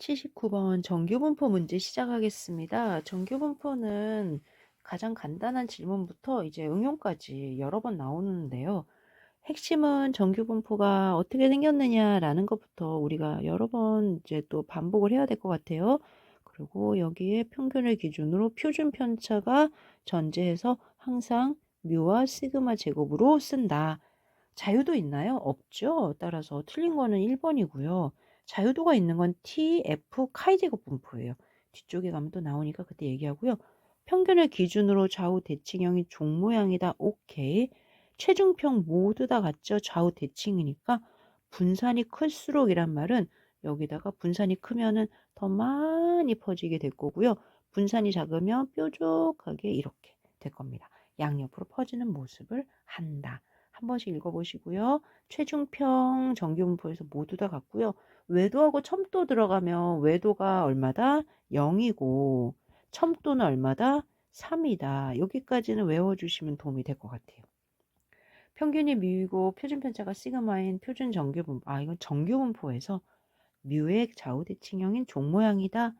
79번 정규분포 문제 시작하겠습니다. 정규분포는 가장 간단한 질문부터 이제 응용까지 여러 번 나오는데요. 핵심은 정규분포가 어떻게 생겼느냐라는 것부터 우리가 여러 번 이제 또 반복을 해야 될 것 같아요. 그리고 여기에 평균을 기준으로 표준 편차가 전제해서 항상 뮤와 시그마 제곱으로 쓴다. 자유도 있나요? 없죠. 따라서 틀린 거는 1번이고요. 자유도가 있는 건 T, F, 카이 제곱 분포예요. 뒤쪽에 가면 또 나오니까 그때 얘기하고요. 평균을 기준으로 좌우 대칭형이 종 모양이다. 오케이. 체중평 모두 다 같죠. 좌우 대칭이니까 분산이 클수록 이란 말은 여기다가 분산이 크면은 더 많이 퍼지게 될 거고요. 분산이 작으면 뾰족하게 이렇게 될 겁니다. 양옆으로 퍼지는 모습을 한다. 한 번씩 읽어보시고요. 최중평 정규분포에서 모두 다 같고요. 외도하고 첨도 들어가면 외도가 얼마다? 0이고 첨도는 얼마다? 3이다. 여기까지는 외워주시면 도움이 될 것 같아요. 평균이 뮤이고 표준편차가 시그마인 표준 정규분포. 이건 정규분포에서 뮤의 좌우대칭형인 종 모양이다.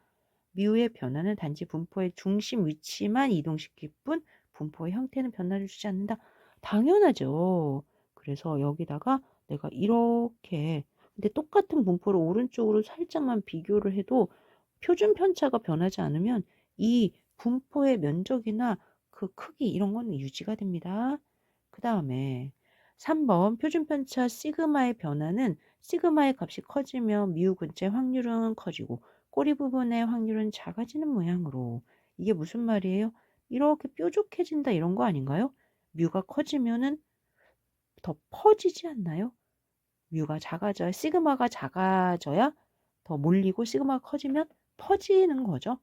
뮤의 변화는 단지 분포의 중심 위치만 이동시킬 뿐 분포의 형태는 변화를 주지 않는다. 당연하죠. 그래서 여기다가 내가 이렇게 근데 똑같은 분포를 오른쪽으로 살짝만 비교를 해도 표준 편차가 변하지 않으면 이 분포의 면적이나 그 크기 이런 건 유지가 됩니다. 그 다음에 3번 표준 편차 시그마의 변화는 시그마의 값이 커지면 뮤 근처의 확률은 커지고 꼬리 부분의 확률은 작아지는 모양으로. 이게 무슨 말이에요? 이렇게 뾰족해진다 이런 거 아닌가요? 뮤가 커지면은 더 퍼지지 않나요? 뮤가 작아져야 시그마가 작아져야 더 몰리고 시그마가 커지면 퍼지는 거죠.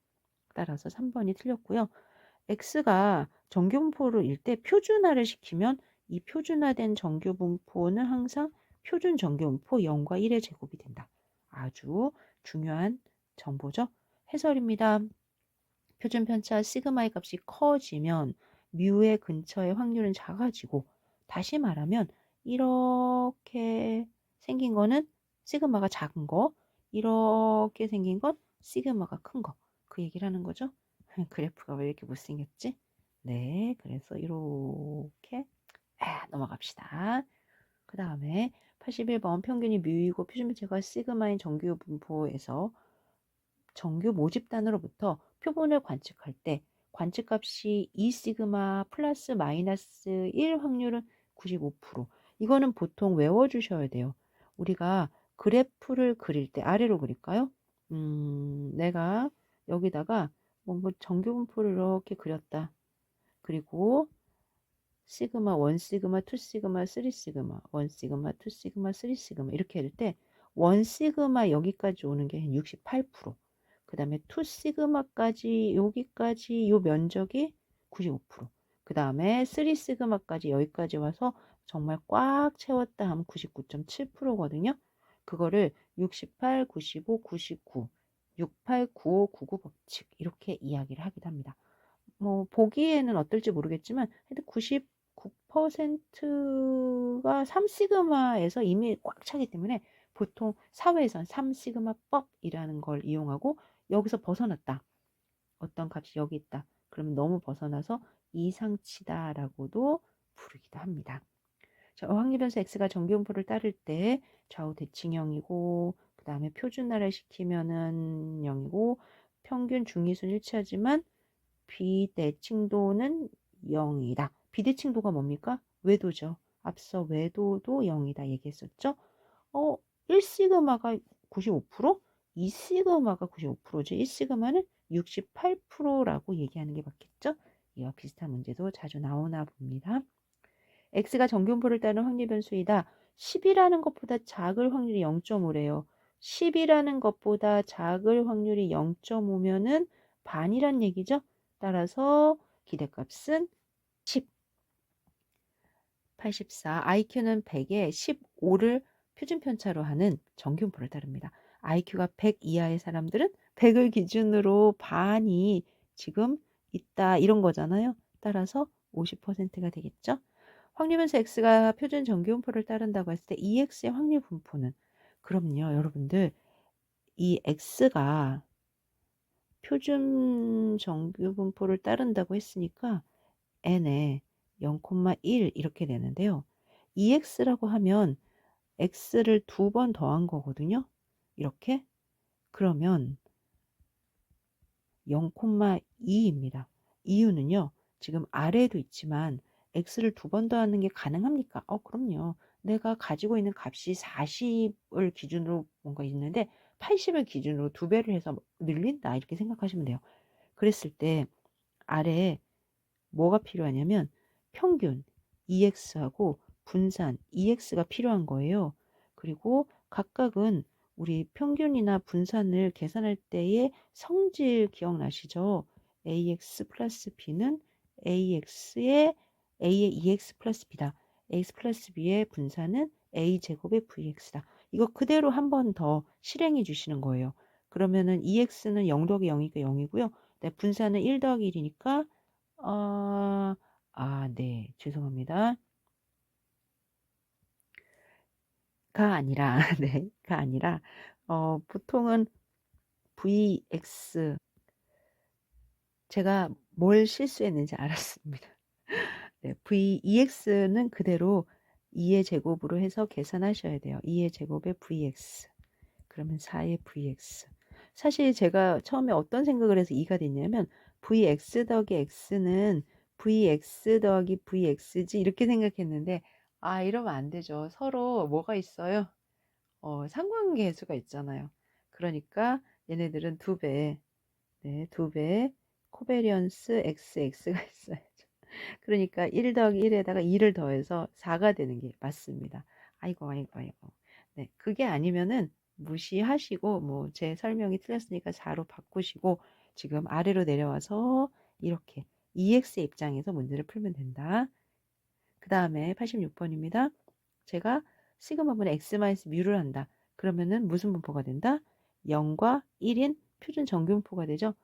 따라서 3번이 틀렸고요. x가 정규분포를 일 때 표준화를 시키면 이 표준화된 정규분포는 항상 표준 정규분포 0과 1의 제곱이 된다. 아주 중요한 정보죠. 해설입니다. 표준 편차 시그마의 값이 커지면 뮤의 근처의 확률은 작아지고 다시 말하면 이렇게 생긴 거는 시그마가 작은 거, 이렇게 생긴 건 시그마가 큰 거. 그 얘기를 하는 거죠. 그래프가 왜 이렇게 못생겼지? 네, 그래서 이렇게 넘어갑시다. 그 다음에 81번 평균이 뮤이고 표준편차가 시그마인 정규 분포에서 정규 모집단으로부터 표본을 관측할 때 관측값이 2시그마 플러스 마이너스 1 확률은 95%. 이거는 보통 외워주셔야 돼요. 우리가 그래프를 그릴 때 아래로 그릴까요? 내가 여기다가 뭐 정규분포를 이렇게 그렸다. 그리고 시그마, 1시그마, 2시그마, 3시그마, 1시그마, 2시그마, 3시그마 이렇게 할 때 1시그마 여기까지 오는 게 68%. 그 다음에 2시그마까지 여기까지 요 면적이 95%. 그 다음에 3시그마까지 여기까지 와서 정말 꽉 채웠다 하면 99.7%거든요. 그거를 68, 95, 99, 68, 95, 99 법칙 이렇게 이야기를 하기도 합니다. 뭐 보기에는 어떨지 모르겠지만 하여튼 99%가 3시그마에서 이미 꽉 차기 때문에 보통 사회에선 3시그마 뻑이라는 걸 이용하고 여기서 벗어났다. 어떤 값이 여기 있다. 그러면 너무 벗어나서 이상치다라고도 부르기도 합니다. 자, 확률변수 x가 정규분포를 따를 때 좌우 대칭형이고 그 다음에 표준화를 시키면은 0이고 평균 중위수는 일치하지만 비대칭도는 0이다. 비대칭도가 뭡니까? 외도죠. 앞서 외도도 0이다 얘기했었죠. 1시그마가 95%? 2시그마가 95%죠. 1시그마는 68%라고 얘기하는 게 맞겠죠? 이와 비슷한 문제도 자주 나오나 봅니다. x가 정규분포를 따른 확률 변수이다. 10이라는 것보다 작을 확률이 0.5래요. 10이라는 것보다 작을 확률이 0.5면은 반이란 얘기죠. 따라서 기대값은 10. 84. IQ는 100에 15를 표준편차로 하는 정규분포를 따릅니다. IQ가 100 이하의 사람들은 100을 기준으로 반이 지금 있다 이런 거잖아요. 따라서 50%가 되겠죠. 확률변수 x가 표준 정규분포를 따른다고 했을 때 EX의 확률 분포는 그럼요 여러분들 이 x가 표준 정규 분포를 따른다고 했으니까 n에 0,1 이렇게 되는데요. 2x라고 하면 x를 2번 더한 거거든요. 이렇게. 그러면 0,2입니다. 이유는요. 지금 아래에도 있지만 x를 2번 더하는 게 가능합니까? 그럼요. 내가 가지고 있는 값이 40을 기준으로 뭔가 있는데 80을 기준으로 2배를 해서 늘린다 이렇게 생각하시면 돼요. 그랬을 때 아래에 뭐가 필요하냐면 평균 EX하고 분산 EX가 필요한 거예요. 그리고 각각은 우리 평균이나 분산을 계산할 때의 성질 기억나시죠? AX 플러스 B는 AX의 A의 EX 플러스 B다. AX 플러스 B의 분산은 A제곱의 VX다. 이거 그대로 한 번 더 실행해 주시는 거예요. 그러면은 EX는 0 더하기 0이니까 0이고요. 네, 분산은 1 더하기 1이니까 네. 죄송합니다. 가 아니라, 네. 가 아니라, 보통은 VX, 제가 뭘 실수했는지 알았습니다. 네. EX는 그대로 2의 제곱으로 해서 계산하셔야 돼요. 2의 제곱에 VX. 그러면 4의 VX. 사실 제가 처음에 어떤 생각을 해서 2가 됐냐면, VX 더하기 X는 VX 더하기 VX지 이렇게 생각했는데, 이러면 안 되죠. 서로 뭐가 있어요? 상관계수가 있잖아요. 그러니까 얘네들은 2배, 네, 2배 코베리언스 XX가 있어야죠. 그러니까 1 더하기 1에다가 2를 더해서 4가 되는 게 맞습니다. 아이고, 아이고, 아이고. 네, 그게 아니면은 무시하시고, 뭐, 제 설명이 틀렸으니까 4로 바꾸시고, 지금 아래로 내려와서 이렇게 EX의 입장에서 문제를 풀면 된다. 그 다음에 86번입니다. 제가 시그마분의 x-뮤를 한다. 그러면은 무슨 분포가 된다? 0과 1인 표준 정규분포가 되죠.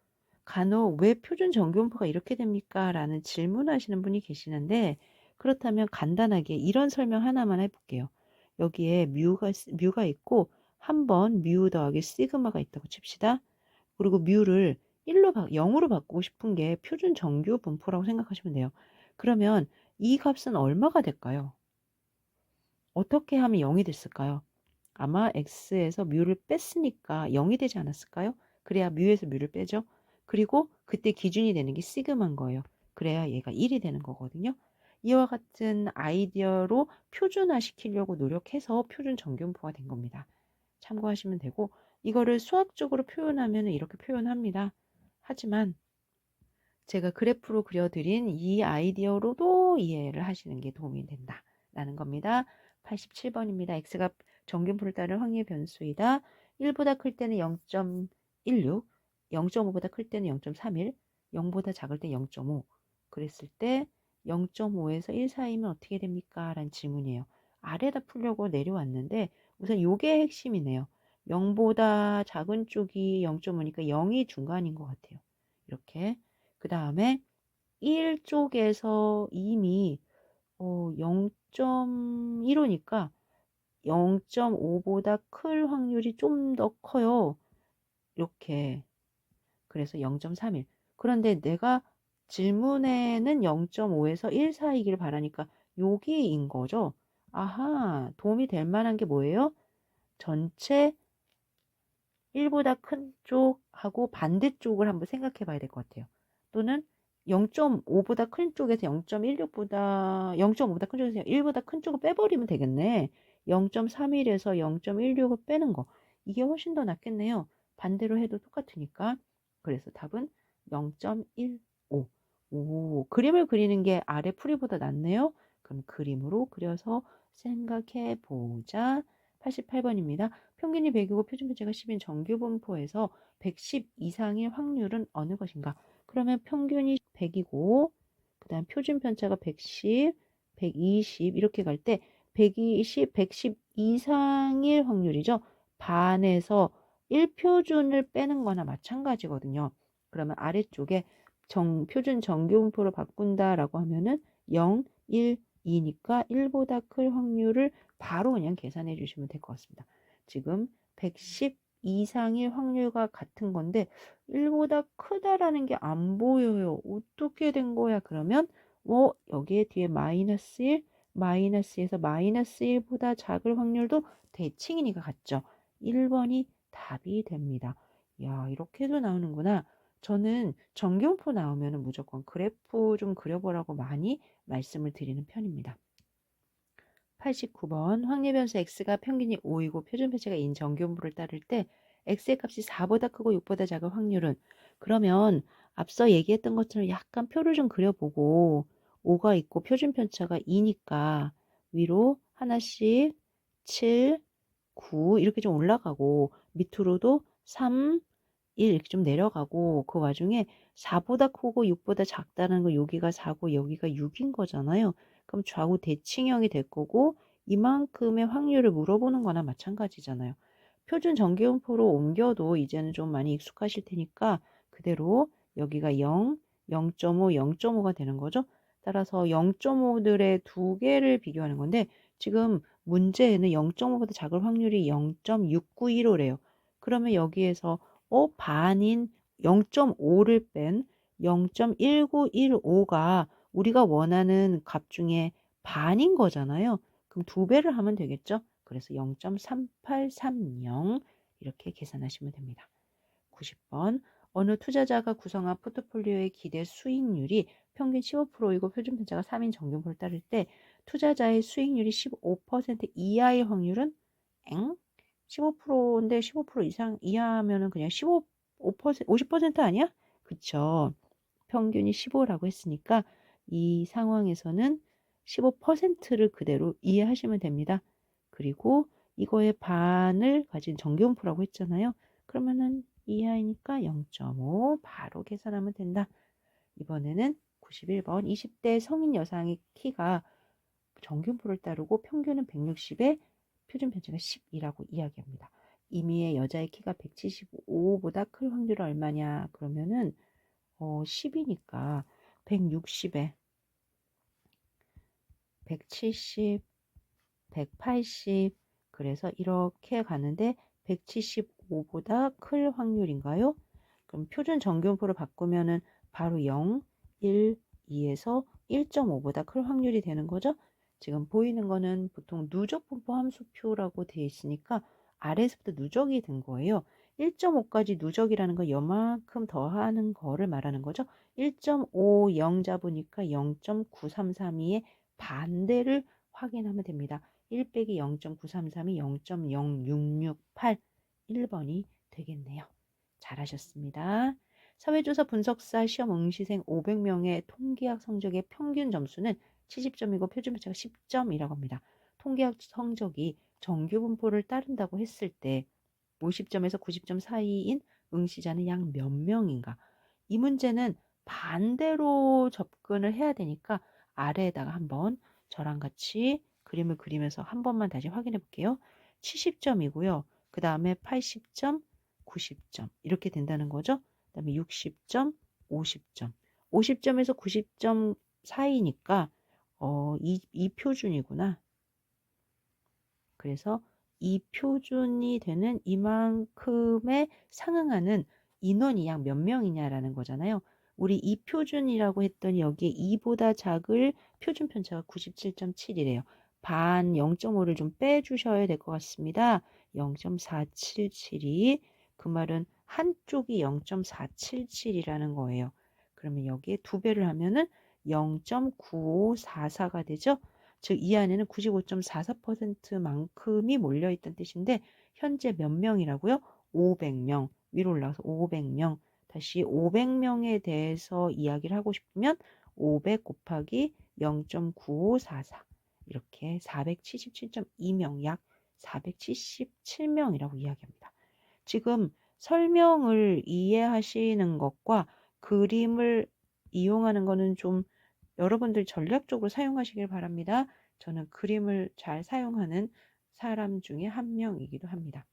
간혹 왜 표준 정규분포가 이렇게 됩니까? 라는 질문하시는 분이 계시는데, 그렇다면 간단하게 이런 설명 하나만 해볼게요. 여기에 뮤가 있고 한 번 뮤 더하기 시그마가 있다고 칩시다. 그리고 뮤를 0으로 바꾸고 싶은 게 표준 정규 분포라고 생각하시면 돼요. 그러면 이 값은 얼마가 될까요? 어떻게 하면 0이 됐을까요? 아마 x에서 뮤를 뺐으니까 0이 되지 않았을까요? 그래야 뮤에서 뮤를 빼죠. 그리고 그때 기준이 되는 게 시그마인 거예요. 그래야 얘가 1이 되는 거거든요. 이와 같은 아이디어로 표준화 시키려고 노력해서 표준 정규분포가 된 겁니다. 참고하시면 되고, 이거를 수학적으로 표현하면 이렇게 표현합니다. 하지만 제가 그래프로 그려드린 이 아이디어로도 이해를 하시는 게 도움이 된다라는 겁니다. 87번입니다. x가 정균풀을 따른 확률 변수이다. 1보다 클 때는 0.16, 0.5보다 클 때는 0.31, 0보다 작을 때 0.5. 그랬을 때 0.5에서 1 사이면 어떻게 됩니까? 라는 질문이에요. 아래다 풀려고 내려왔는데 우선 요게 핵심이네요. 0보다 작은 쪽이 0.5니까 0이 중간인 것 같아요. 이렇게. 그 다음에 1쪽에서 이미 0.15니까 0.5보다 클 확률이 좀 더 커요. 이렇게. 그래서 0.31. 그런데 내가 질문에는 0.5에서 1 사이길 바라니까 여기인 거죠. 아하, 도움이 될 만한 게 뭐예요? 전체 1보다 큰 쪽하고 반대쪽을 한번 생각해 봐야 될 것 같아요. 또는 0.5보다 큰 쪽에서 0.16보다 0.5보다 큰 쪽에서 1보다 큰 쪽을 빼버리면 되겠네. 0.31에서 0.16을 빼는 거. 이게 훨씬 더 낫겠네요. 반대로 해도 똑같으니까. 그래서 답은 0.15. 오, 그림을 그리는 게 아래 풀이보다 낫네요. 그럼 그림으로 그려서 생각해 보자. 88번입니다. 평균이 100이고 표준 편차가 10인 정규 분포에서 110 이상의 확률은 어느 것인가? 그러면 평균이 100이고 그 다음 표준 편차가 110, 120 이렇게 갈 때 120, 110 이상일 확률이죠. 반에서 1표준을 빼는 거나 마찬가지거든요. 그러면 아래쪽에 표준 정규 분포로 바꾼다라고 하면은 0, 1, 2니까 1보다 클 확률을 바로 그냥 계산해 주시면 될 것 같습니다. 지금 110 이상일 확률과 같은 건데 1보다 크다라는 게 안 보여요. 어떻게 된 거야? 그러면 여기에 뒤에 마이너스 1, 마이너스에서 마이너스 1보다 작을 확률도 대칭이니까 같죠. 1번이 답이 됩니다. 야, 이렇게도 나오는구나. 저는 정규분포 나오면 무조건 그래프 좀 그려보라고 많이 말씀을 드리는 편입니다. 89번 확률변수 x가 평균이 5이고 표준편차가 인 정규분포를 따를 때 x의 값이 4보다 크고 6보다 작은 확률은, 그러면 앞서 얘기했던 것처럼 약간 표를 좀 그려보고 5가 있고 표준편차가 2니까 위로 하나씩 7, 9 이렇게 좀 올라가고 밑으로도 3, 1 이렇게 좀 내려가고, 그 와중에 4보다 크고 6보다 작다는 거 여기가 4고 여기가 6인 거잖아요. 그럼 좌우 대칭형이 될 거고 이만큼의 확률을 물어보는 거나 마찬가지잖아요. 표준 정기분포로 옮겨도 이제는 좀 많이 익숙하실 테니까 그대로 여기가 0, 0.5, 0.5가 되는 거죠. 따라서 0.5들의 두 개를 비교하는 건데 지금 문제에는 0.5보다 작을 확률이 0.6915래요. 그러면 여기에서 반인 0.5를 뺀 0.1915가 우리가 원하는 값 중에 반인 거잖아요. 그럼 두 배를 하면 되겠죠? 그래서 0.3830 이렇게 계산하시면 됩니다. 90번 어느 투자자가 구성한 포트폴리오의 기대 수익률이 평균 15%이고 표준편차가 3인 정규분포를 따를 때 투자자의 수익률이 15% 이하의 확률은 15%인데 15% 이상 이하면은 그냥 15% 50% 아니야? 그쵸? 평균이 15라고 했으니까 이 상황에서는 15%를 그대로 이해하시면 됩니다. 그리고 이거의 반을 가진 정규분포라고 했잖아요. 그러면은 이하이니까 0.5 바로 계산하면 된다. 이번에는 91번 20대 성인 여성의 키가 정규분포를 따르고 평균은 160에 표준편차가 10이라고 이야기합니다. 이미의 여자의 키가 175보다 클 확률은 얼마냐? 그러면은 10이니까 160에 170, 180 그래서 이렇게 가는데 175보다 클 확률인가요? 그럼 표준 정규분포를 바꾸면은 바로 0, 1, 2에서 1.5보다 클 확률이 되는 거죠. 지금 보이는 거는 보통 누적분포 함수표라고 되어 있으니까 아래에서부터 누적이 된 거예요. 1.5까지 누적이라는 건 요만큼 더하는 거를 말하는 거죠. 1.50 잡으니까 0.9332의 반대를 확인하면 됩니다. 1 빼기 0.933이 0.0668 1번이 되겠네요. 잘하셨습니다. 사회조사 분석사 시험 응시생 500명의 통계학 성적의 평균 점수는 70점이고 표준편차가 10점이라고 합니다. 통계학 성적이 정규분포를 따른다고 했을 때 50점에서 90점 사이인 응시자는 약 몇 명인가? 이 문제는 반대로 접근을 해야 되니까 아래에다가 한번 저랑 같이 그림을 그리면서 한 번만 다시 확인해 볼게요. 70점이고요. 그 다음에 80점, 90점 이렇게 된다는 거죠. 그 다음에 60점, 50점. 50점에서 90점 사이니까 이 표준이구나. 그래서 이 표준이 되는 이만큼에 상응하는 인원이 약 몇 명이냐라는 거잖아요. 우리 이 표준이라고 했더니 여기에 2보다 작을 표준 편차가 97.7이래요. 반 0.5를 좀 빼주셔야 될 것 같습니다. 0.477이 그 말은 한쪽이 0.477이라는 거예요. 그러면 여기에 두 배를 하면은 0.9544가 되죠. 즉 이 안에는 95.44%만큼이 몰려있다는 뜻인데 현재 몇 명이라고요? 500명. 위로 올라가서 500명. 다시 500명에 대해서 이야기를 하고 싶으면 500 곱하기 0.9544 이렇게 477.2명, 약 477명이라고 이야기합니다. 지금 설명을 이해하시는 것과 그림을 이용하는 것은 좀 여러분들 전략적으로 사용하시길 바랍니다. 저는 그림을 잘 사용하는 사람 중에 한 명이기도 합니다.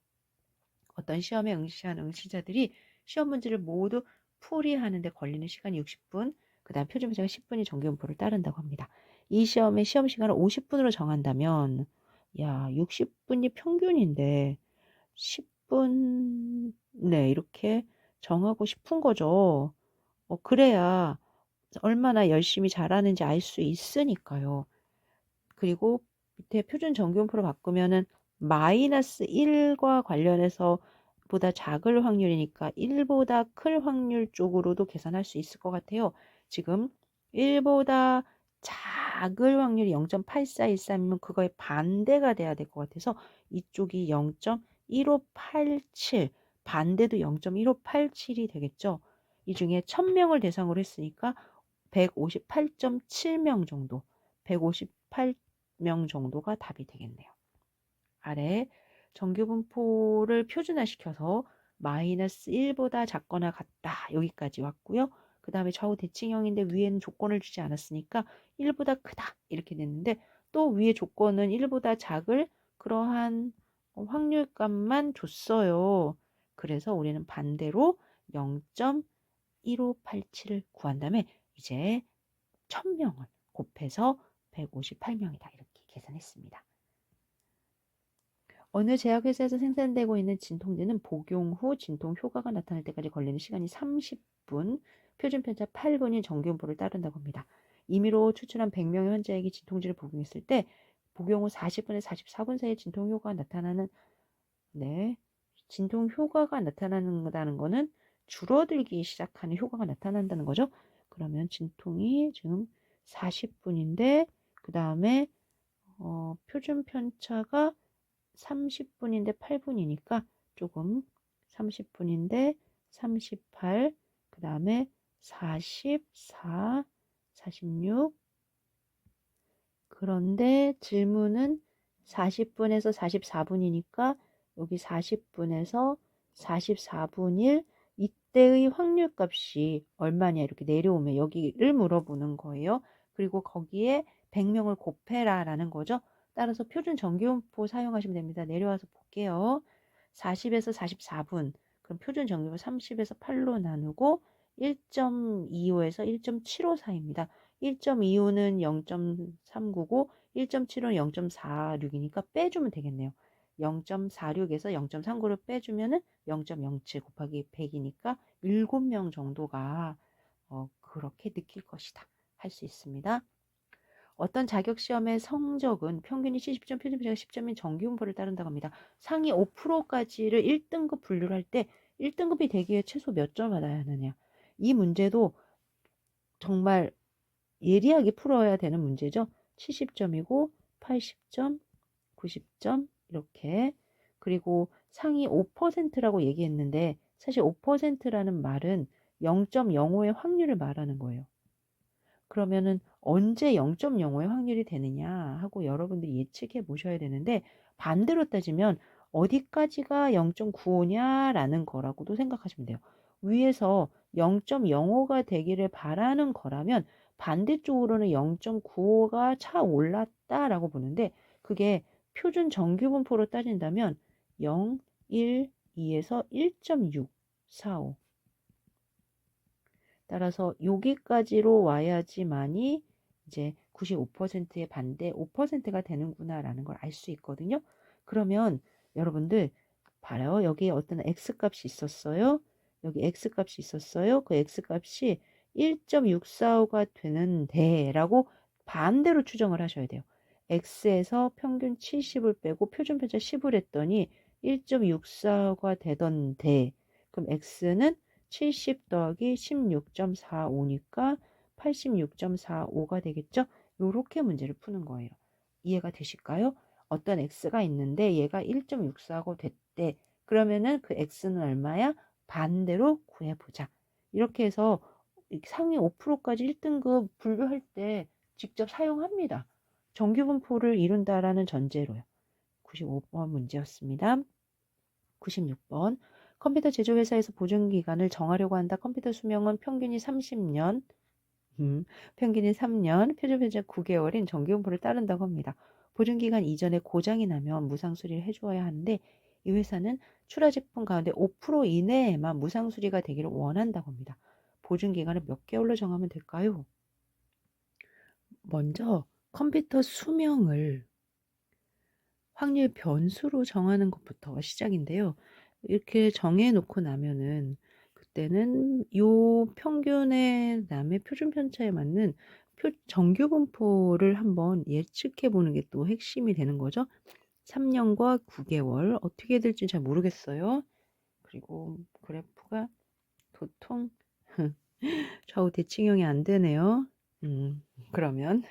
어떤 시험에 응시한 응시자들이 시험 문제를 모두 풀이하는데 걸리는 시간이 60분, 그 다음 표준편차가 10분이 정규분포를 따른다고 합니다. 이 시험의 시험 시간을 50분으로 정한다면 60분이 평균인데 10분, 네, 이렇게 정하고 싶은 거죠. 그래야 얼마나 열심히 잘하는지 알 수 있으니까요. 그리고 밑에 표준 정규분포로 바꾸면은 마이너스 1과 관련해서 보다 작을 확률이니까 1보다 클 확률 쪽으로도 계산할 수 있을 것 같아요. 지금 1보다 작을 확률이 0.8413이면 그거의 반대가 돼야 될 것 같아서 이쪽이 0.1587, 반대도 0.1587이 되겠죠. 이 중에 1000명을 대상으로 했으니까 158.7명 정도, 158명 정도가 답이 되겠네요. 아래 정규분포를 표준화시켜서 마이너스 1보다 작거나 같다. 여기까지 왔고요. 그 다음에 좌우 대칭형인데 위에는 조건을 주지 않았으니까 1보다 크다. 이렇게 됐는데 또 위에 조건은 1보다 작을 그러한 확률값만 줬어요. 그래서 우리는 반대로 0.1587을 구한 다음에 이제 1000명을 곱해서 158명이다. 이렇게 계산했습니다. 어느 제약회사에서 생산되고 있는 진통제는 복용 후 진통 효과가 나타날 때까지 걸리는 시간이 30분, 표준 편차 8분인 정규분포를 따른다고 합니다. 임의로 추출한 100명의 환자에게 진통제를 복용했을 때 복용 후 40분에서 44분 사이에 진통 효과가 나타나는 진통 효과가 나타나는 거는 줄어들기 시작하는 효과가 나타난다는 거죠. 그러면 진통이 지금 40분인데 그 다음에 표준 편차가 30분인데 8분이니까 조금 30분인데 38, 그 다음에 44, 46. 그런데 질문은 40분에서 44분이니까 여기 40분에서 44분일 이때의 확률값이 얼마냐 이렇게 내려오면 여기를 물어보는 거예요. 그리고 거기에 100명을 곱해라 라는 거죠. 따라서 표준 정규분포 사용하시면 됩니다. 내려와서 볼게요. 40에서 44분, 그럼 표준 정규분포 30에서 8로 나누고 1.25에서 1.75 사이입니다. 1.25는 0.399, 1.75는 0.46이니까 빼주면 되겠네요. 0.46에서 0.39를 빼주면은 0.07 곱하기 100이니까 7명 정도가 그렇게 느낄 것이다. 할 수 있습니다. 어떤 자격시험의 성적은 평균이 70점, 표준편차가 10점인 정규분포를 따른다고 합니다. 상위 5%까지를 1등급 분류를 할 때 1등급이 되기 위해 최소 몇 점 받아야 하느냐. 이 문제도 정말 예리하게 풀어야 되는 문제죠. 70점이고 80점, 90점 이렇게. 그리고 상위 5%라고 얘기했는데 사실 5%라는 말은 0.05의 확률을 말하는 거예요. 그러면은 언제 0.05의 확률이 되느냐 하고 여러분들이 예측해 보셔야 되는데 반대로 따지면 어디까지가 0.95냐라는 거라고도 생각하시면 돼요. 위에서 0.05가 되기를 바라는 거라면 반대쪽으로는 0.95가 차 올랐다라고 보는데 그게 표준 정규분포로 따진다면 0, 1, 2에서 1.6, 4, 5 따라서 여기까지로 와야지만이 이제 95%의 반대 5%가 되는구나라는 걸 알 수 있거든요. 그러면 여러분들 봐요. 여기에 어떤 x값이 있었어요. 여기 x값이 있었어요. 그 x값이 1.645가 되는데 라고 반대로 추정을 하셔야 돼요. x에서 평균 70을 빼고 표준편차 10을 했더니 1.645가 되던데 그럼 x는 70 더하기 16.45니까 86.45가 되겠죠? 요렇게 문제를 푸는 거예요. 이해가 되실까요? 어떤 x가 있는데 얘가 1.645가 됐대. 그러면은 그 x는 얼마야? 반대로 구해보자. 이렇게 해서 상위 5%까지 1등급 분류할 때 직접 사용합니다. 정규분포를 이룬다라는 전제로요. 95번 문제였습니다. 96번. 컴퓨터 제조회사에서 보증기간을 정하려고 한다. 컴퓨터 수명은 평균이 30년, 평균이 3년, 표준편차 9개월인 정규분포를 따른다고 합니다. 보증기간 이전에 고장이 나면 무상수리를 해주어야 하는데 이 회사는 출하 제품 가운데 5% 이내에만 무상수리가 되기를 원한다고 합니다. 보증기간을 몇 개월로 정하면 될까요? 먼저 컴퓨터 수명을 확률 변수로 정하는 것부터 시작인데요. 이렇게 정해 놓고 나면은 그때는 요 평균의 그다음에 표준 편차에 맞는 정규 분포를 한번 예측해 보는 게 또 핵심이 되는 거죠. 3 년과 9 개월 어떻게 될지 잘 모르겠어요. 그리고 그래프가 도통 좌우 대칭형이 안 되네요. 그러면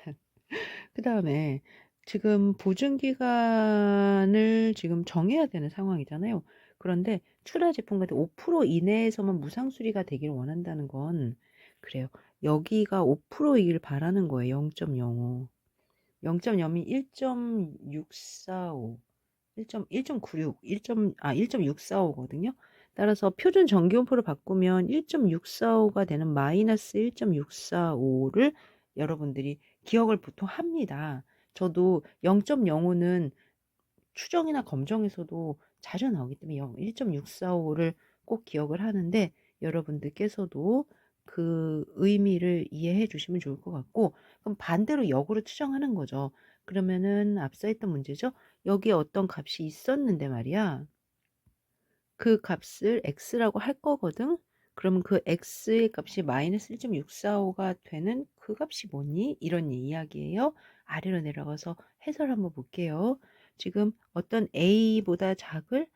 그다음에 지금 보증 기간을 지금 정해야 되는 상황이잖아요. 그런데 출하 제품과 5% 이내에서만 무상 수리가 되기를 원한다는 건 그래요. 여기가 5%이길 바라는 거예요. 0.05. 0.0이 1.645, 1.96, 1.645거든요. 따라서 표준 정기온표를 바꾸면 1.645가 되는 마이너스 1.645를 여러분들이 기억을 보통 합니다. 저도 0.05는 추정이나 검정에서도 자주 나오기 때문에 1.645를 꼭 기억을 하는데 여러분들께서도 그 의미를 이해해 주시면 좋을 것 같고 그럼 반대로 역으로 추정하는 거죠. 그러면은 앞서 했던 문제죠. 여기에 어떤 값이 있었는데 말이야. 그 값을 x라고 할 거거든. 그러면 그 x의 값이 마이너스 1.645가 되는 그 값이 뭐니? 이런 이야기예요. 아래로 내려가서 해설 한번 볼게요. 지금 어떤 a보다 작을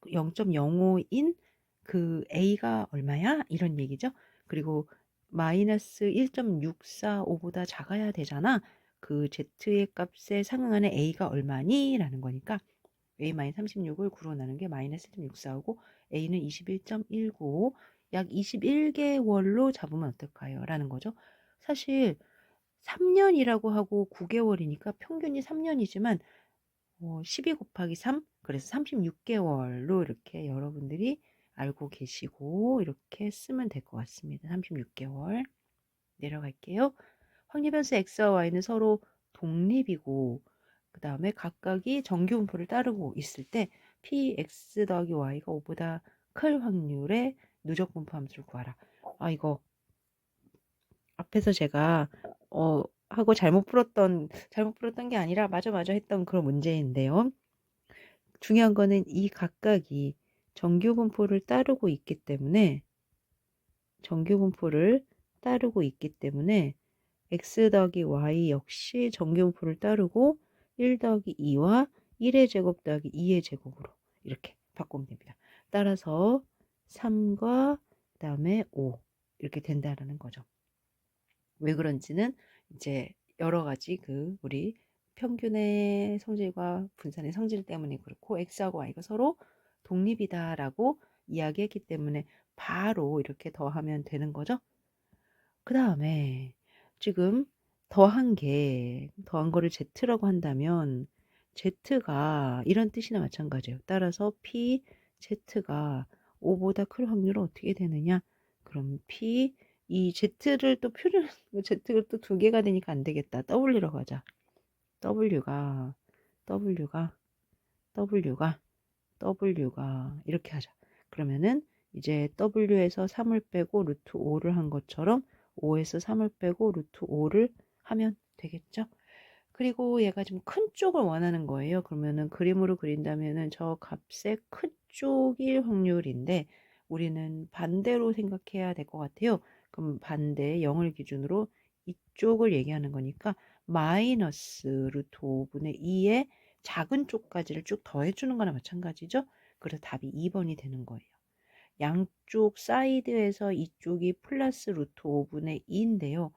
0.05인 그 a가 얼마야? 이런 얘기죠. 그리고 마이너스 1.645보다 작아야 되잖아. 그 z의 값에 상응하는 a가 얼마니? 라는 거니까 A-36을 9로 나눈 게 마이너스 1.645고 A는 21.195, 약 21개월로 잡으면 어떨까요? 라는 거죠. 사실 3년이라고 하고 9개월이니까 평균이 3년이지만 12 곱하기 3, 그래서 36개월로 이렇게 여러분들이 알고 계시고 이렇게 쓰면 될 것 같습니다. 36개월. 내려갈게요. 확률변수 x와 y는 서로 독립이고 그 다음에 각각이 정규분포를 따르고 있을 때 px 더하기 y가 5보다 클 확률의 누적분포 함수를 구하라. 아 이거 앞에서 제가 하고 잘못 풀었던 게 아니라 맞아 했던 그런 문제인데요. 중요한 거는 이 각각이 정규분포를 따르고 있기 때문에 x 더하기 y 역시 정규분포를 따르고 1 더하기 2와 1의 제곱 더하기 2의 제곱으로 이렇게 바꾸면 됩니다. 따라서 3과 그 다음에 5 이렇게 된다라는 거죠. 왜 그런지는 이제 여러 가지 우리 평균의 성질과 분산의 성질 때문에 그렇고 x하고 y가 서로 독립이다라고 이야기했기 때문에 바로 이렇게 더하면 되는 거죠. 그 다음에 지금 더한 거를 z라고 한다면 z가 이런 뜻이나 마찬가지예요. 따라서 p z가 5보다 클 확률은 어떻게 되느냐? 그럼 이 z를 또 z가 또 두 개가 되니까 안 되겠다. w로 가자. w가 이렇게 하자. 그러면은 이제 w에서 3을 빼고 루트 5를 한 것처럼 5에서 3을 빼고 루트 5를 하면 되겠죠. 그리고 얘가 좀 큰 쪽을 원하는 거예요. 그러면은 그림으로 그린다면은 저 값의 큰 쪽일 확률인데 우리는 반대로 생각해야 될 것 같아요. 그럼 반대 0을 기준으로 이쪽을 얘기하는 거니까 마이너스 루트 5분의 2의 작은 쪽까지를 쭉 더해주는 거나 마찬가지죠. 그래서 답이 2번이 되는 거예요. 양쪽 사이드에서 이쪽이 플러스 루트 5분의 2인데요.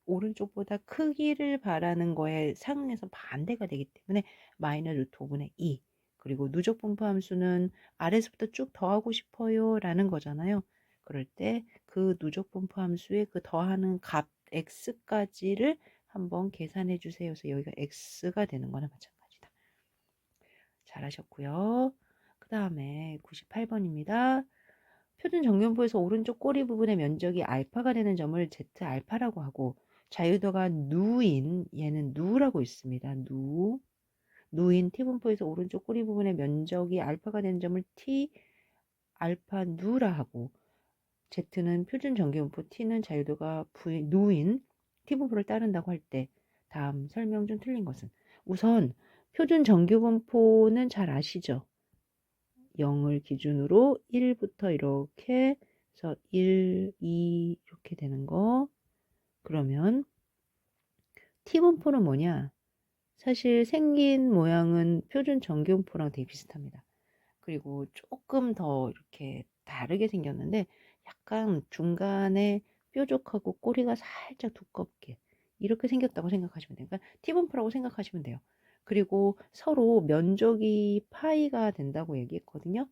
오른쪽보다 크기를 바라는 거에 상응해서 반대가 되기 때문에 마이너스 루트 5분의 2. 그리고 누적 분포 함수는 아래서부터 쭉 더하고 싶어요 라는 거잖아요. 그럴 때 그 누적 분포 함수의 그 더하는 값 x까지를 한번 계산해 주세요. 그래서 여기가 x가 되는 거나 마찬가지다. 잘하셨고요. 그 다음에 98번입니다. 표준 정면부에서 오른쪽 꼬리 부분의 면적이 알파가 되는 점을 z 알파라고 하고 자유도가 얘는 누라고 있습니다. 누인 t분포에서 오른쪽 꼬리 부분의 면적이 알파가 되는 점을 t 알파 누라 하고 z는 표준 정기분포 t는 자유도가 누인 t분포를 따른다고 할 때 다음 설명 중 틀린 것은 우선 표준 정규분포는 잘 아시죠? 0을 기준으로 1부터 이렇게 해서 1, 2 이렇게 되는 거. 그러면 T분포는 뭐냐? 사실 생긴 모양은 표준 전기분포랑 되게 비슷합니다. 그리고 조금 더 이렇게 다르게 생겼는데 약간 중간에 뾰족하고 꼬리가 살짝 두껍게 이렇게 생겼다고 생각하시면 돼요. 그러니까 T분포라고 생각하시면 돼요. 그리고 서로 면적이 파이가 된다고 얘기했거든요.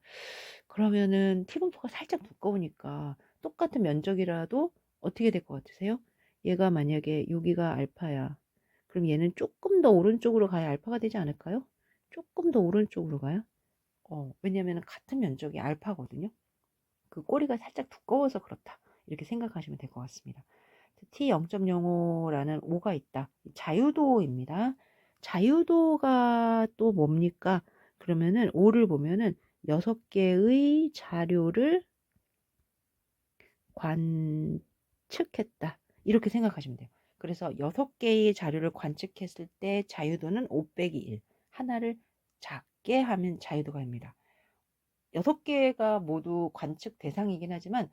그러면은 T분포가 살짝 두꺼우니까 똑같은 면적이라도 어떻게 될 것 같으세요? 얘가 만약에 여기가 알파야. 그럼 얘는 조금 더 오른쪽으로 가야 알파가 되지 않을까요? 조금 더 오른쪽으로 가요? 왜냐면 같은 면적이 알파거든요. 그 꼬리가 살짝 두꺼워서 그렇다. 이렇게 생각하시면 될 것 같습니다. T0.05라는 5가 있다. 자유도입니다. 자유도가 또 뭡니까? 그러면은 5를 보면은 6개의 자료를 관측했다. 이렇게 생각하시면 돼요. 그래서 6개의 자료를 관측했을 때 자유도는 5 빼기 1. 하나를 작게 하면 자유도가 됩니다. 6개가 모두 관측 대상이긴 하지만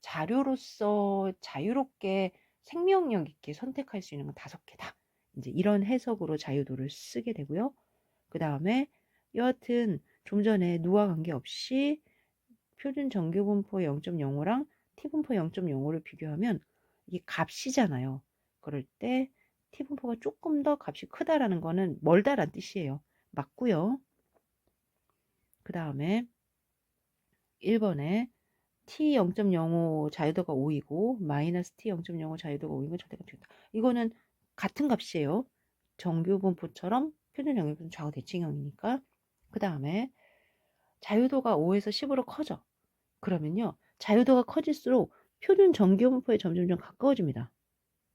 자료로서 자유롭게 생명력 있게 선택할 수 있는 건 5개다. 이제 이런 해석으로 자유도를 쓰게 되고요. 그 다음에 여하튼 좀 전에 누와 관계없이 표준 정규분포 0.05랑 T분포 0.05를 비교하면 이게 값이잖아요. 그럴 때 T분포가 조금 더 값이 크다라는 거는 멀다란 뜻이에요. 맞고요. 그 다음에 1번에 T 0.05 자유도가 5이고 마이너스 T 0.05 자유도가 5인 건 절대값이 없다. 이거는 같은 값이에요. 정규분포처럼 표준 정규분포는 좌우 대칭형이니까. 그 다음에 자유도가 5에서 10으로 커져. 그러면요. 자유도가 커질수록 표준 정규분포에 점점점 가까워집니다.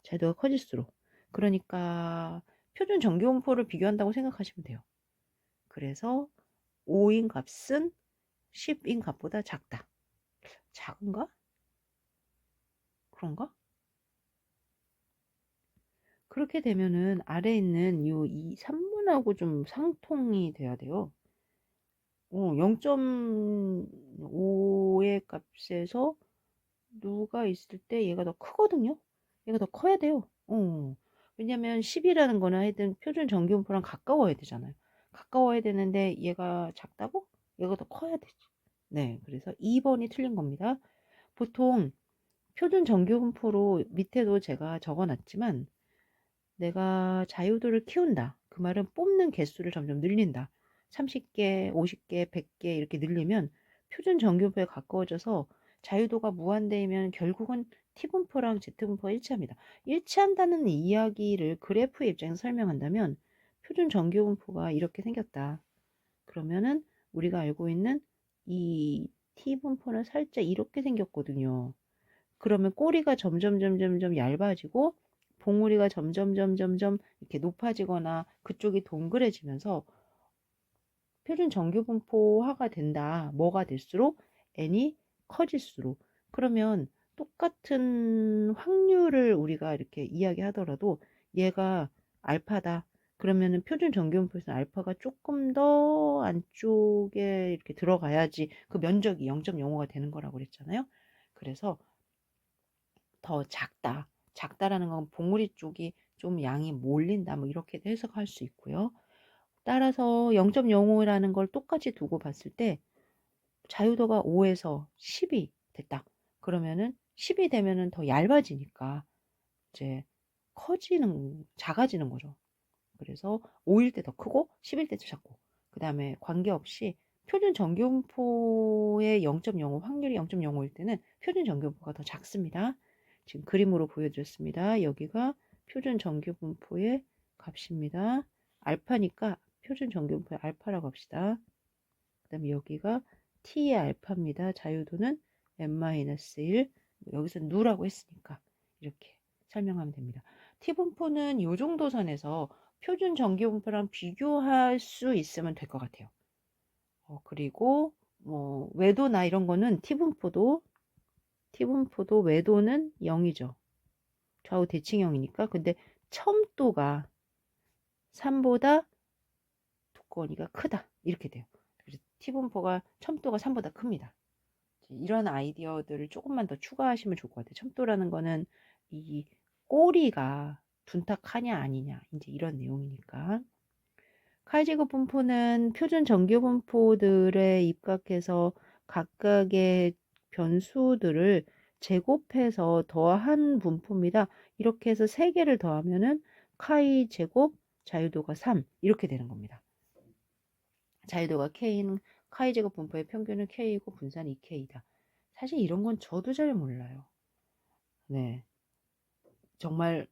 자유도가 커질수록. 그러니까 표준 정규분포를 비교한다고 생각하시면 돼요. 그래서 5인 값은 10인 값보다 작다. 작은가? 그런가? 그렇게 되면은 아래에 있는 이 3분하고 좀 상통이 돼야 돼요. 0.5의 값에서 누가 있을 때 얘가 더 크거든요. 얘가 더 커야 돼요. 왜냐면 10이라는 거는 하여튼 표준 정규분포랑 가까워야 되잖아요. 가까워야 되는데 얘가 작다고? 얘가 더 커야 되지. 네, 그래서 2번이 틀린 겁니다. 보통 표준 정규분포로 밑에도 제가 적어놨지만 내가 자유도를 키운다. 그 말은 뽑는 개수를 점점 늘린다. 30개, 50개, 100개 이렇게 늘리면 표준 정규분포에 가까워져서 자유도가 무한대이면 결국은 T분포랑 Z분포가 일치합니다. 일치한다는 이야기를 그래프의 입장에서 설명한다면 표준 정규분포가 이렇게 생겼다. 그러면은 우리가 알고 있는 이 T분포는 살짝 이렇게 생겼거든요. 그러면 꼬리가 점점 얇아지고 봉우리가 점점 이렇게 높아지거나 그쪽이 동그래지면서 표준 정규분포화가 된다. 뭐가 될수록 n이 커질수록. 그러면 똑같은 확률을 우리가 이렇게 이야기하더라도 얘가 알파다. 그러면은 표준 정규분포에서 알파가 조금 더 안쪽에 이렇게 들어가야지 그 면적이 0.05가 되는 거라고 그랬잖아요. 그래서 더 작다. 작다라는 건 봉우리 쪽이 좀 양이 몰린다. 뭐 이렇게도 해석할 수 있고요. 따라서 0.05라는 걸 똑같이 두고 봤을 때 자유도가 5에서 10이 됐다. 그러면은 10이 되면은 더 얇아지니까 이제 작아지는 거죠. 그래서 5일 때 더 크고 10일 때 더 작고. 그 다음에 관계없이 표준 정규분포의 0.05 확률이 0.05일 때는 표준 정규분포가 더 작습니다. 지금 그림으로 보여드렸습니다. 여기가 표준 정규분포의 값입니다. 알파니까 표준 정규분포의 알파라고 합시다. 그 다음에 여기가 t의 알파입니다. 자유도는 n-1. 여기서 누라고 했으니까 이렇게 설명하면 됩니다. t분포는 이 정도 선에서 표준 정규분포랑 비교할 수 있으면 될 것 같아요. 그리고 뭐 외도나 이런 거는 t분포도 외도는 0이죠. 좌우 대칭형이니까. 근데 첨도가 3보다 두꺼우니까 크다. 이렇게 돼요. 그래서 T분포가 첨도가 3보다 큽니다. 이런 아이디어들을 조금만 더 추가하시면 좋을 것 같아요. 첨도라는 거는 이 꼬리가 둔탁하냐 아니냐 이제 이런 내용이니까. 카이제곱 분포는 표준 정규 분포들에 입각해서 각각의 변수들을 제곱해서 더한 분포입니다. 이렇게 해서 3개를 더하면은 카이 제곱 자유도가 3 이렇게 되는 겁니다. 자유도가 K인 카이 제곱 분포의 평균은 K이고 분산이 2K이다. 사실 이런 건 저도 잘 몰라요. 네. 정말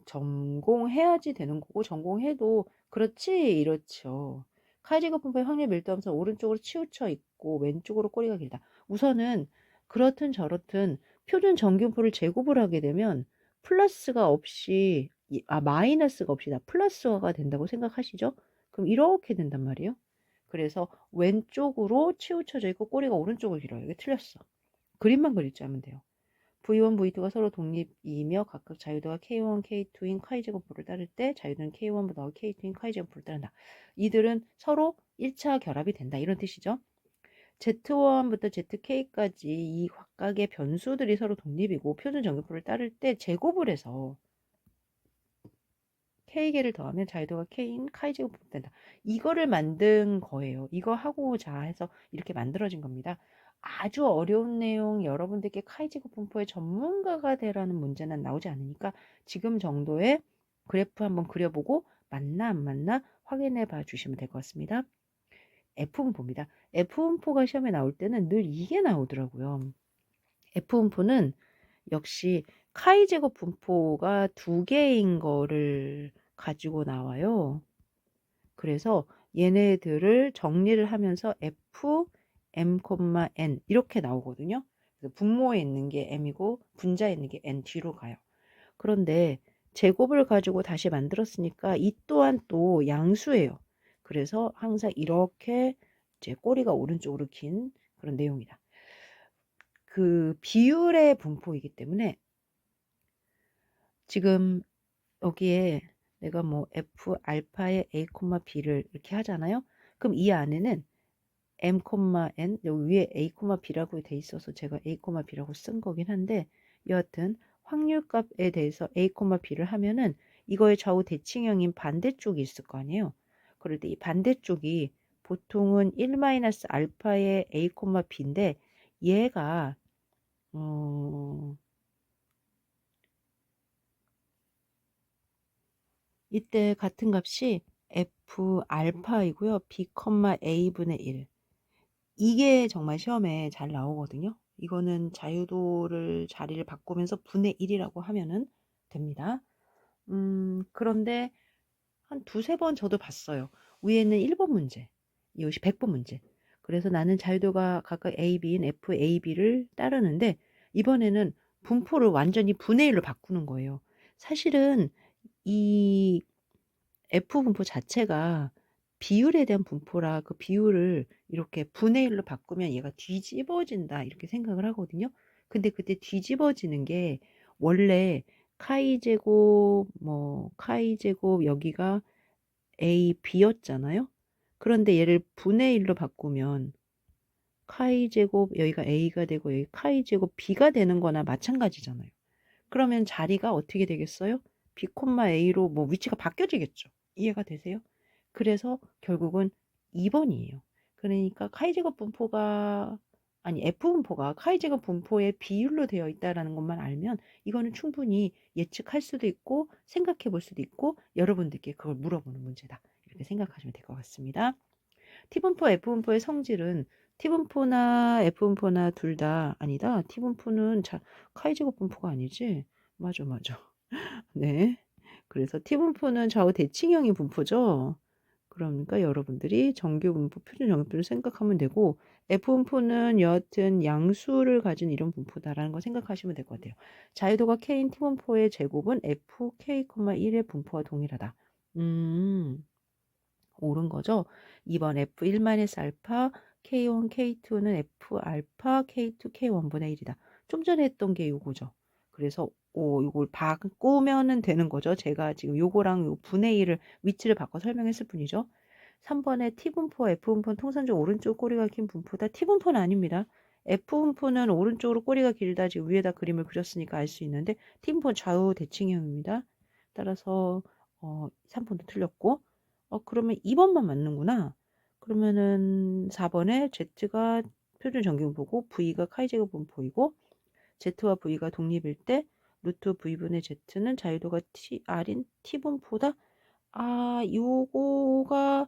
전공해야지 되는 거고 전공해도 그렇지 이렇죠. 카이지가 분포의 확률 밀도하면서 오른쪽으로 치우쳐 있고 왼쪽으로 꼬리가 길다. 우선은 그렇든 저렇든 표준 정균포를 제곱을 하게 되면 플러스가 없이 마이너스가 없이 다 플러스가 된다고 생각하시죠? 그럼 이렇게 된단 말이에요. 그래서 왼쪽으로 치우쳐져 있고 꼬리가 오른쪽으로 길어요. 이게 틀렸어. 그림만 그릴 줄 알면 돼요. V1, V2가 서로 독립이며 각각 자유도가 K1, K2인 카이제곱부를 따를 때 자유도는 K1보다 K2인 카이제곱부를 따른다. 이들은 서로 1차 결합이 된다. 이런 뜻이죠. Z1부터 ZK까지 이 각각의 변수들이 서로 독립이고 표준 정규표를 따를 때 제곱을 해서 K개를 더하면 자유도가 K인 카이제곱부를 된다. 이거를 만든 거예요. 이거 하고자 해서 이렇게 만들어진 겁니다. 아주 어려운 내용 여러분들께 카이제곱 분포의 전문가가 되라는 문제는 나오지 않으니까 지금 정도의 그래프 한번 그려보고 맞나 안 맞나 확인해 봐 주시면 될 것 같습니다. F분포입니다. F분포가 시험에 나올 때는 늘 이게 나오더라고요. F분포는 역시 카이제곱 분포가 2개인 거를 가지고 나와요. 그래서 얘네들을 정리를 하면서 F, M, N 이렇게 나오거든요. 그래서 분모에 있는 게 M이고 분자에 있는 게 N 뒤로 가요. 그런데 제곱을 가지고 다시 만들었으니까 이 또한 또 양수예요. 그래서 항상 이렇게 이제 꼬리가 오른쪽으로 긴 그런 내용이다. 그 비율의 분포이기 때문에 지금 여기에 내가 뭐 F 알파의 A, B를 이렇게 하잖아요. 그럼 이 안에는 M, N 여기 위에 A, B라고 돼 있어서 제가 A, B라고 쓴 거긴 한데 여하튼 확률값에 대해서 A, B를 하면은 이거의 좌우 대칭형인 반대쪽이 있을 거 아니에요. 그럴 때 이 반대쪽이 보통은 1-알파의 A, B인데 얘가 이때 같은 값이 F 알파이고요. B, A분의 1. 이게 정말 시험에 잘 나오거든요. 이거는 자유도를 자리를 바꾸면서 분의 1이라고 하면은 됩니다. 그런데 한 두세 번 저도 봤어요. 위에는 1번 문제, 이것이 100번 문제. 그래서 나는 자유도가 각각 A, B인 F, A, B를 따르는데 이번에는 분포를 완전히 분의 1로 바꾸는 거예요. 사실은 이 F 분포 자체가 비율에 대한 분포라 그 비율을 이렇게 분의 1로 바꾸면 얘가 뒤집어진다 이렇게 생각을 하거든요. 근데 그때 뒤집어지는 게 원래 카이 제곱 카이 제곱 여기가 A, B였잖아요. 그런데 얘를 분의 1로 바꾸면 카이 제곱 여기가 A가 되고 여기 카이 제곱 B가 되는 거나 마찬가지잖아요. 그러면 자리가 어떻게 되겠어요? B, A로 뭐 위치가 바뀌어지겠죠. 이해가 되세요? 그래서 결국은 2번이에요. 그러니까 카이제곱 분포가 F 분포가 카이제곱 분포의 비율로 되어 있다라는 것만 알면 이거는 충분히 예측할 수도 있고 생각해 볼 수도 있고 여러분들께 그걸 물어보는 문제다. 이렇게 생각하시면 될 것 같습니다. T분포, F분포의 성질은 T분포나 F분포나 둘 다 아니다. T분포는 카이제곱 분포가 아니지? 맞아, 맞아. 네. 그래서 T분포는 좌우 대칭형의 분포죠. 그러니까 여러분들이 정규 분포, 표준 정규분포를 생각하면 되고 F분포는 여하튼 양수를 가진 이런 분포다라는 거 생각하시면 될 것 같아요. 자유도가 K인 T분포의 제곱은 F, K, 1의 분포와 동일하다. 옳은 거죠. 2번 F1-알파, K1, K2는 F 알파, K2, K1분의 1이다. 좀 전에 했던 게 요거죠. 그래서 요걸 바꾸면은 되는 거죠. 제가 지금 요거랑 요 분의 1을 위치를 바꿔 설명했을 뿐이죠. 3번에 T분포, F분포는 통상적으로 오른쪽 꼬리가 긴 분포다. T분포는 아닙니다. F분포는 오른쪽으로 꼬리가 길다. 지금 위에다 그림을 그렸으니까 알 수 있는데 T분포는 좌우 대칭형입니다. 따라서 3번도 틀렸고 그러면 2번만 맞는구나. 그러면은 4번에 Z가 표준 정규분포고 V가 카이제곱 분포이고 Z와 V가 독립일 때 루트 V분의 Z는 자유도가 R인 T분포다. 요거가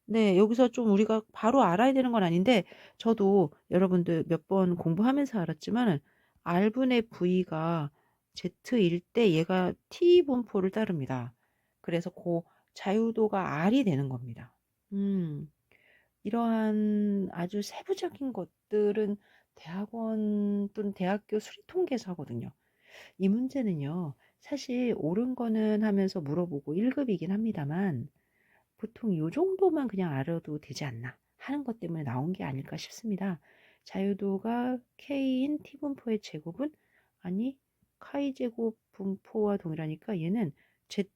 네, 여기서 좀 우리가 바로 알아야 되는 건 아닌데 저도 여러분들 몇 번 공부하면서 알았지만 R분의 V가 Z일 때 얘가 T분포를 따릅니다. 그래서 그 자유도가 R이 되는 겁니다. 이러한 아주 세부적인 것들은 대학원 또는 대학교 수리통계에서 하거든요. 이 문제는요, 사실 옳은 거는 하면서 물어보고 1급이긴 합니다만 보통 요 정도만 그냥 알아도 되지 않나 하는 것 때문에 나온 게 아닐까 싶습니다. 자유도가 K인 T분포의 제곱은 아니 카이 제곱 분포와 동일하니까 얘는 Z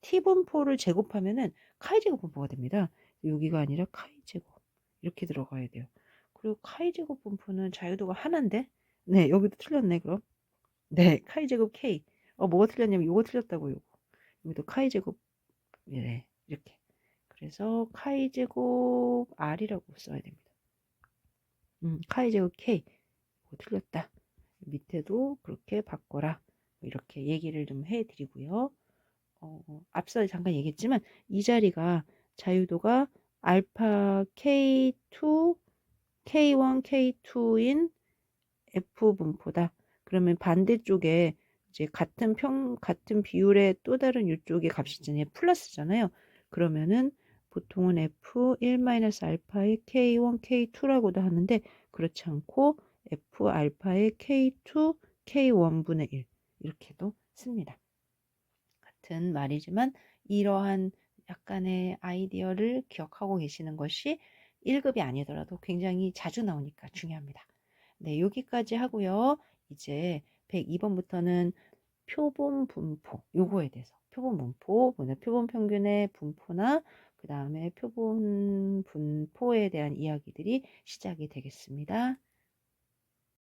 T분포를 제곱하면은 카이 제곱 분포가 됩니다. 여기가 아니라 카이 제곱 이렇게 들어가야 돼요. 그리고 카이 제곱 분포는 자유도가 하나인데 네 여기도 틀렸네 그럼 네 카이 제곱 K 뭐가 틀렸냐면 요거 틀렸다고 요거 여기도 카이 제곱 네 이렇게 그래서 카이 제곱 R이라고 써야 됩니다. 카이 제곱 K 이거 틀렸다. 밑에도 그렇게 바꿔라 이렇게 얘기를 좀 해드리고요. 앞서 잠깐 얘기했지만 이 자리가 자유도가 알파 K2, K1, K2인 F분포다. 그러면 반대쪽에 이제 같은 비율의 또 다른 이쪽의 값이 있잖아요. 플러스잖아요. 그러면은 보통은 F1-알파의 K1, K2라고도 하는데 그렇지 않고 F 알파의 K2, K1분의 1 이렇게도 씁니다. 같은 말이지만 이러한 약간의 아이디어를 기억하고 계시는 것이 1급이 아니더라도 굉장히 자주 나오니까 중요합니다. 네, 여기까지 하고요. 이제 102번부터는 표본 분포, 요거에 대해서 표본 분포, 표본 평균의 분포나 그 다음에 표본 분포에 대한 이야기들이 시작이 되겠습니다.